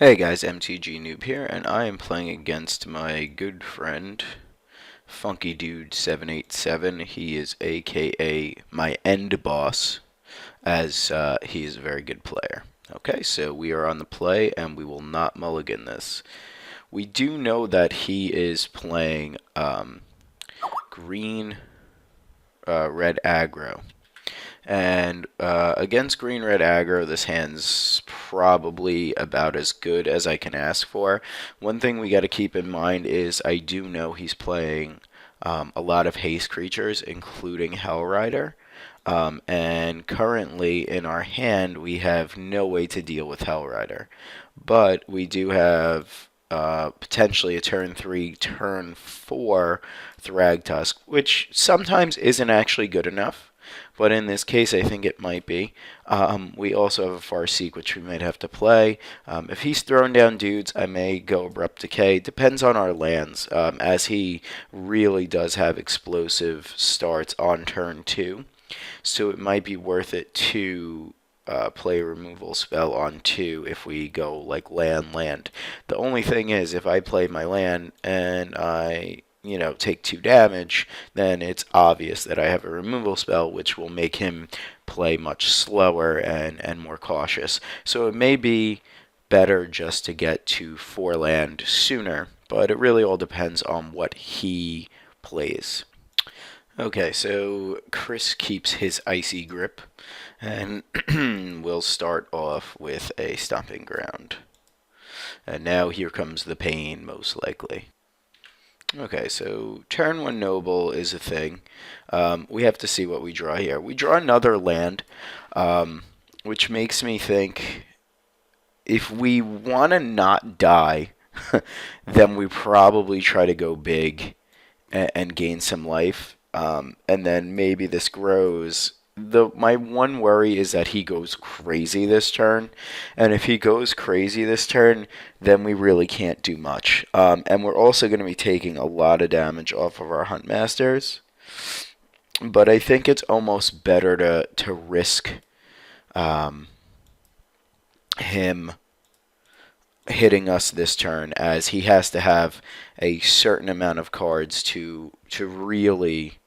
Hey guys, themtgnoob here, and I am playing against my good friend, Funky Dude 787. He is aka my end boss, as he is a very good player. Okay, so we are on the play, and we will not mulligan this. We do know that he is playing green, red aggro. And against green red aggro, this hand's probably about as good as I can ask for. One thing we got to keep in mind is I do know he's playing a lot of haste creatures, including Hellrider. And currently in our hand, we have no way to deal with Hellrider. But we do have potentially a turn 3, turn 4 Thragtusk, which sometimes isn't actually good enough. But in this case, I think it might be. We also have a Farseek, which we might have to play. If he's throwing down dudes, I may go Abrupt Decay. Depends on our lands, as he really does have explosive starts on turn 2. So it might be worth it to play a removal spell on 2 if we go like land. The only thing is, if I play my land and I take 2 damage, then it's obvious that I have a removal spell, which will make him play much slower and more cautious. So it may be better just to get to 4 land sooner, but it really all depends on what he plays. Okay, so Chris keeps his icy grip, and we'll start off with a stomping ground. And now here comes the pain, most likely. Okay, so turn 1 noble is a thing. We have to see what we draw here. We draw another land, which makes me think if we want to not die, then we probably try to go big and gain some life. And then maybe this grows. My one worry is that he goes crazy this turn, and if he goes crazy this turn, then we really can't do much. And we're also going to be taking a lot of damage off of our Huntmasters, but I think it's almost better to risk him hitting us this turn, as he has to have a certain amount of cards to really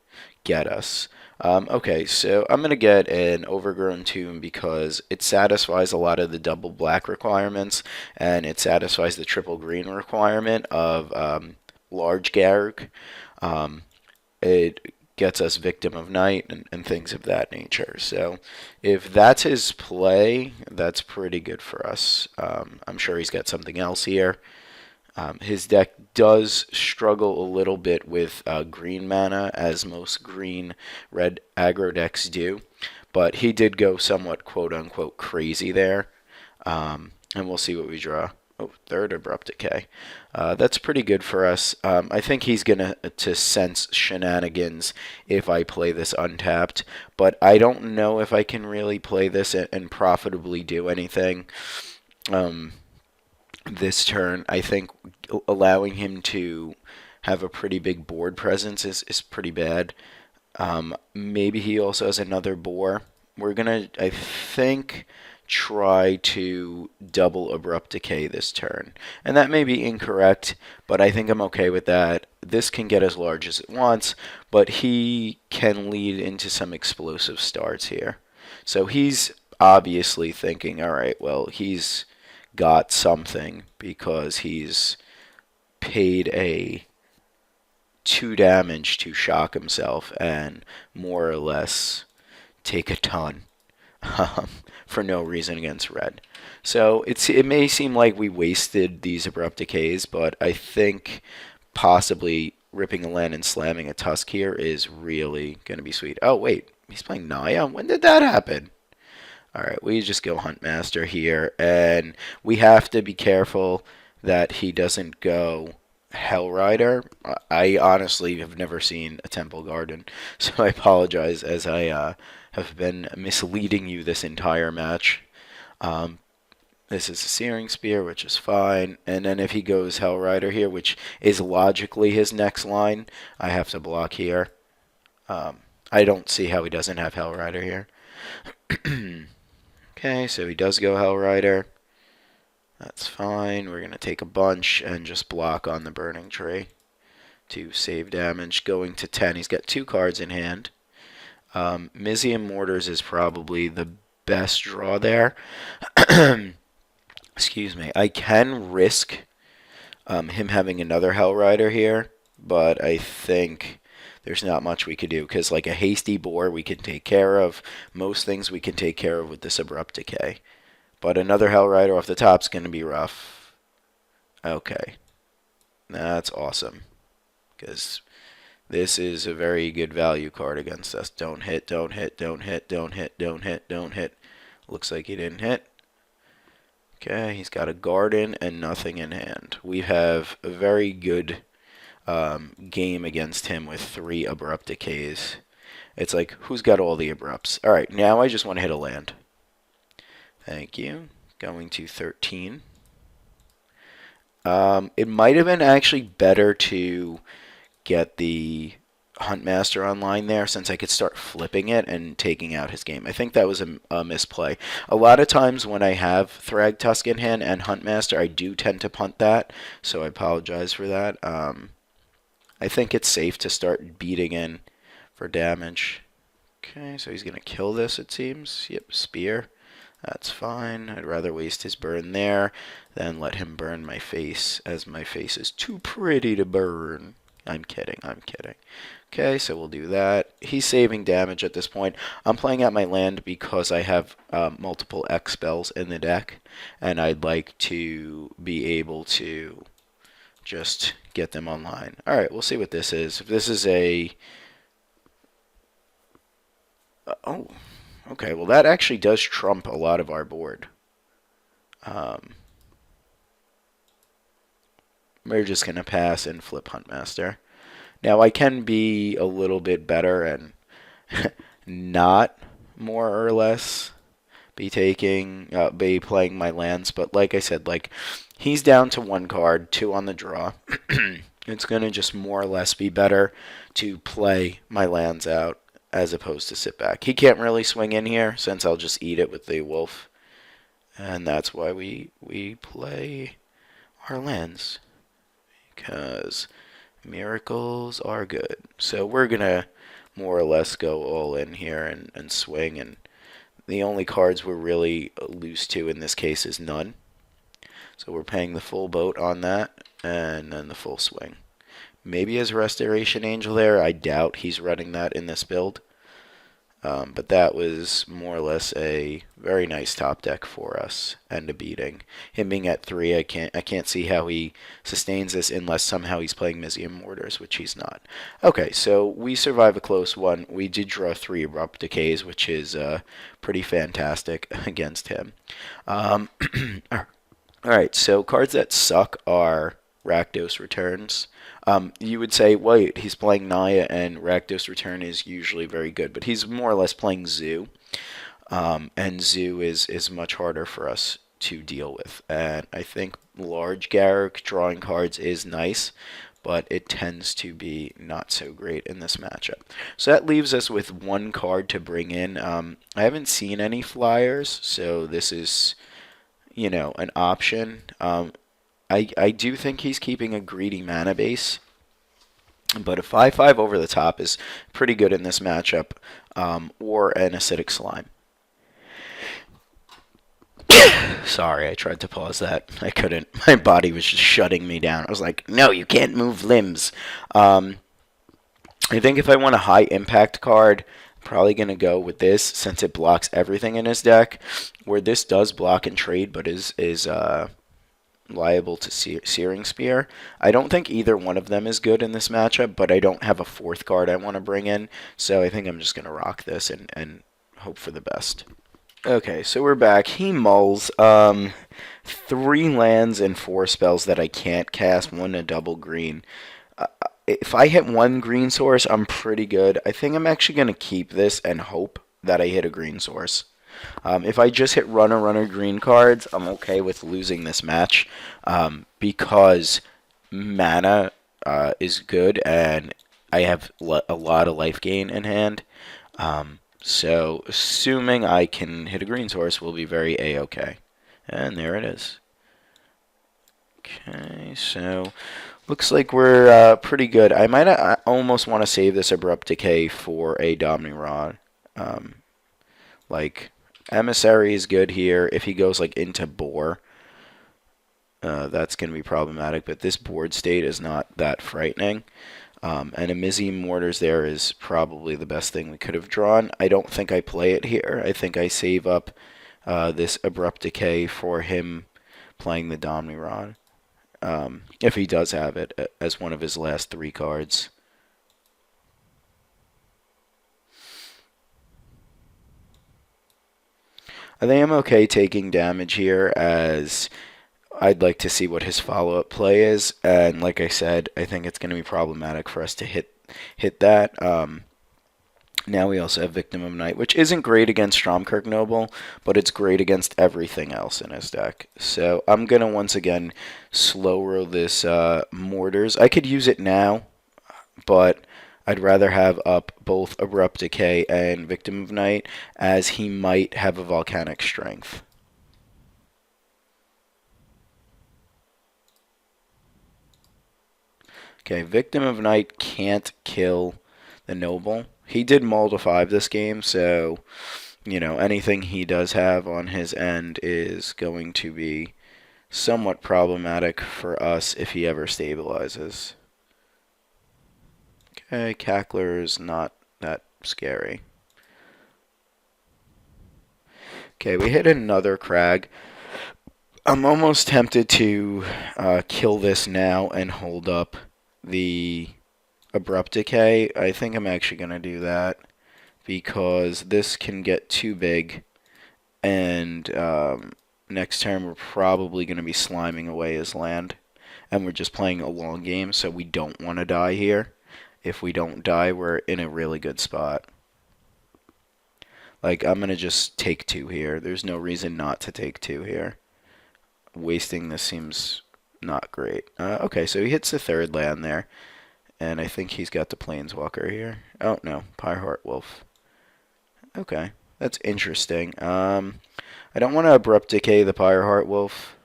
get us. Okay, so I'm going to get an Overgrown Tomb because it satisfies a lot of the double black requirements, and it satisfies the triple green requirement of Large Garruk. It gets us Victim of Night and things of that nature. So if that's his play, that's pretty good for us. I'm sure he's got something else here. His deck does struggle a little bit with green mana, as most green red aggro decks do, but he did go somewhat quote unquote crazy there. And we'll see what we draw. Oh, third Abrupt Decay. That's pretty good for us. I think he's going to sense shenanigans if I play this untapped, but I don't know if I can really play this and profitably do anything. This turn, I think allowing him to have a pretty big board presence is pretty bad. Maybe he also has another boar. We're going to, I think, try to double Abrupt Decay this turn. And that may be incorrect, but I think I'm okay with that. This can get as large as it wants, but he can lead into some explosive starts here. So he's obviously thinking, all right, well, he's got something because he's paid a 2 damage to shock himself and more or less take a ton for no reason against red. So it may seem like we wasted these Abrupt Decays, but I think possibly ripping a land and slamming a Tusk here is really going to be sweet. Oh, wait. He's playing Naya? When did that happen? Alright, we just go Huntmaster here, and we have to be careful that he doesn't go Hellrider. I honestly have never seen a Temple Garden, so I apologize as I have been misleading you this entire match. This is a Searing Spear, which is fine, and then if he goes Hellrider here, which is logically his next line, I have to block here. I don't see how he doesn't have Hellrider here. Okay, so he does go Hellrider. That's fine. We're going to take a bunch and just block on the burning tree to save damage. Going to 10. He's got 2 cards in hand. Mizium Mortars is probably the best draw there. Excuse me. I can risk him having another Hell Rider here, but I think there's not much we could do, because like a hasty boar we can take care of. Most things we can take care of with this Abrupt Decay. But another Hell Rider off the top is going to be rough. Okay. That's awesome, because this is a very good value card against us. Don't hit, don't hit, don't hit, don't hit, don't hit, don't hit. Looks like he didn't hit. Okay, he's got a garden and nothing in hand. We have a very good game against him with 3 Abrupt Decays. It's like, who's got all the Abrupts? Alright, now I just want to hit a land. Thank you. Going to 13. It might have been actually better to get the Huntmaster online there, since I could start flipping it and taking out his game. I think that was a misplay. A lot of times when I have Thragtusk in hand and Huntmaster, I do tend to punt that, so I apologize for that. I think it's safe to start beating in for damage. Okay, so he's going to kill this, it seems. Yep, spear. That's fine. I'd rather waste his burn there than let him burn my face, as my face is too pretty to burn. I'm kidding, I'm kidding. Okay, so we'll do that. He's saving damage at this point. I'm playing out my land because I have multiple X spells in the deck, and I'd like to be able to just get them online. Alright, we'll see what this is. If this is a... oh, okay, well that actually does trump a lot of our board. We're just going to pass and flip Huntmaster. Now, I can be a little bit better and not more or less be playing my lands, but like I said, like, he's down to 1 card, 2 on the draw. It's going to just more or less be better to play my lands out as opposed to sit back. He can't really swing in here, since I'll just eat it with the wolf. And that's why we play our lands, because miracles are good. So we're going to more or less go all in here and swing. And the only cards we're really loose to in this case is none. So we're paying the full boat on that, and then the full swing. Maybe as Restoration Angel there. I doubt he's running that in this build. But that was more or less a very nice top deck for us, and a beating. Him being at 3, I can't see how he sustains this unless somehow he's playing Mizium Mortars, which he's not. Okay, so we survive a close one. We did draw 3 Abrupt Decays, which is pretty fantastic against him. Alright, so cards that suck are Rakdos Returns. You would say, wait, he's playing Naya, and Rakdos Return is usually very good, but he's more or less playing Zoo, and Zoo is much harder for us to deal with. And I think large Garruk drawing cards is nice, but it tends to be not so great in this matchup. So that leaves us with 1 card to bring in. I haven't seen any flyers, so this is, you know, an option. I do think he's keeping a greedy mana base, but a 5/5 over the top is pretty good in this matchup, or an Acidic Slime. Sorry, I tried to pause that. I couldn't. My body was just shutting me down. I was like, no, you can't move limbs. I think if I want a high impact card, I'm probably going to go with this, since it blocks everything in his deck, where this does block and trade, but is liable to Searing Spear. I don't think either one of them is good in this matchup, but I don't have a 4th card I want to bring in, so I think I'm just going to rock this and hope for the best. Okay, so we're back. He mulls 3 lands and 4 spells that I can't cast, 1 a double green. If I hit 1 green source, I'm pretty good. I think I'm actually going to keep this and hope that I hit a green source. If I just hit runner green cards, I'm okay with losing this match, because mana is good, and I have a lot of life gain in hand. So assuming I can hit a green source, we'll be very A-okay. And there it is. Okay, so looks like we're pretty good. I almost want to save this Abrupt Decay for a Dominating Rod. Um, like, Emissary is good here. If he goes like into Boar, that's going to be problematic, but this board state is not that frightening. And a Mizzy Mortars there is probably the best thing we could have drawn. I don't think I play it here. I think I save up this Abrupt Decay for him playing the Dominating Rod. If he does have it as one of his last 3 cards. I think I'm okay taking damage here, as I'd like to see what his follow-up play is, and like I said, I think it's going to be problematic for us to hit that. Now we also have Victim of Night, which isn't great against Stromkirk Noble, but it's great against everything else in his deck. So I'm going to once again slow roll this Mortars. I could use it now, but I'd rather have up both Abrupt Decay and Victim of Night, as he might have a Volcanic Strength. Okay, Victim of Night can't kill the Noble. He did mull to 5 this game, so, you know, anything he does have on his end is going to be somewhat problematic for us if he ever stabilizes. Okay, Cackler's not that scary. Okay, we hit another Crag. I'm almost tempted to kill this now and hold up the Abrupt Decay. I think I'm actually going to do that, because this can get too big, and next turn we're probably going to be sliming away his land, and we're just playing a long game, so we don't want to die here. If we don't die, we're in a really good spot. Like, I'm going to just take 2 here. There's no reason not to take 2 here. Wasting this seems not great. Okay, so he hits the 3rd land there. And I think he's got the Planeswalker here. Oh, no. Pyreheart Wolf. Okay. That's interesting. I don't want to Abrupt Decay the Pyreheart Wolf.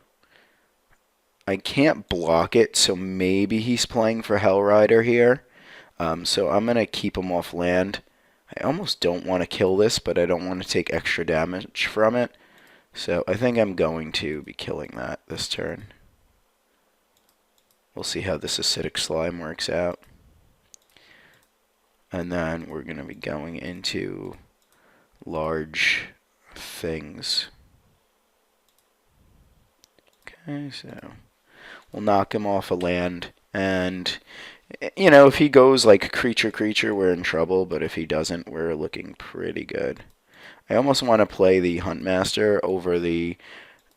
I can't block it, so maybe he's playing for Hellrider here. So I'm going to keep him off land. I almost don't want to kill this, but I don't want to take extra damage from it. So I think I'm going to be killing that this turn. We'll see how this Acidic Slime works out. And then we're going to be going into large things. Okay, so we'll knock him off a land. And, you know, if he goes like creature, we're in trouble. But if he doesn't, we're looking pretty good. I almost want to play the Huntmaster over the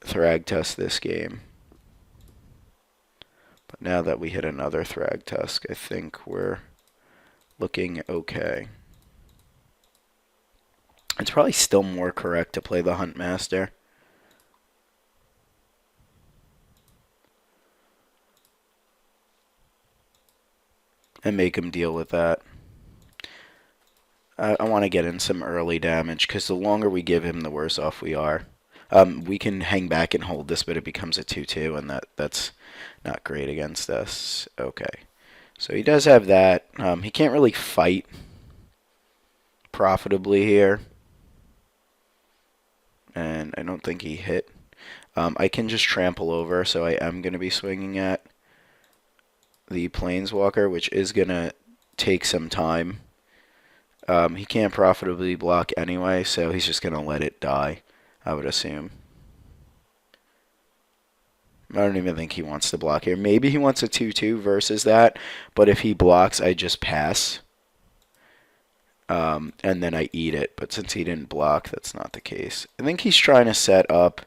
Thragtusk this game. But now that we hit another Thragtusk, I think we're looking okay. It's probably still more correct to play the Huntmaster. And make him deal with that. I want to get in some early damage, because the longer we give him, the worse off we are. We can hang back and hold this, but it becomes a 2-2, and that's not great against us. Okay. So he does have that. He can't really fight profitably here. And I don't think he hit. I can just trample over, so I am going to be swinging at the Planeswalker, which is going to take some time. He can't profitably block anyway, so he's just going to let it die, I would assume. I don't even think he wants to block here. Maybe he wants a 2-2 versus that, but if he blocks, I just pass. And then I eat it, but since he didn't block, that's not the case. I think he's trying to set up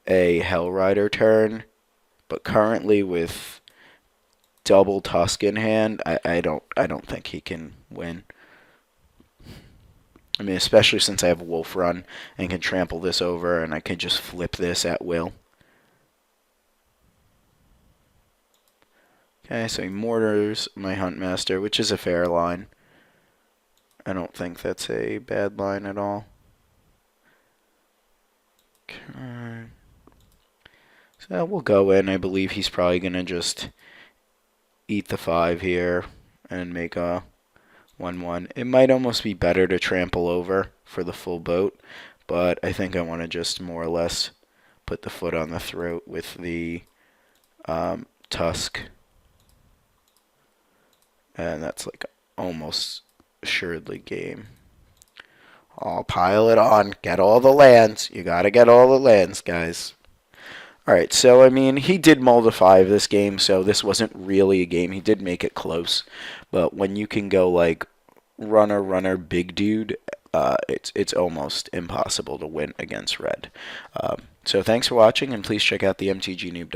a Hellrider turn, but currently with double Tusk in hand, I don't think he can win. I mean, especially since I have Wolf Run and can trample this over, and I can just flip this at will. Okay, so he mortars my Huntmaster, which is a fair line. I don't think that's a bad line at all. Okay. So we'll go in. I believe he's probably going to just eat the 5 here and make a 1-1. It might almost be better to trample over for the full boat, but I think I want to just more or less put the foot on the throat with the tusk. And that's like almost assuredly game. I'll pile it on. Get all the lands. You gotta get all the lands, guys. Alright, so I mean, he did mull the 5 this game, so this wasn't really a game. He did make it close. But when you can go like runner, big dude, it's almost impossible to win against red. So thanks for watching, and please check out the themtgnoob.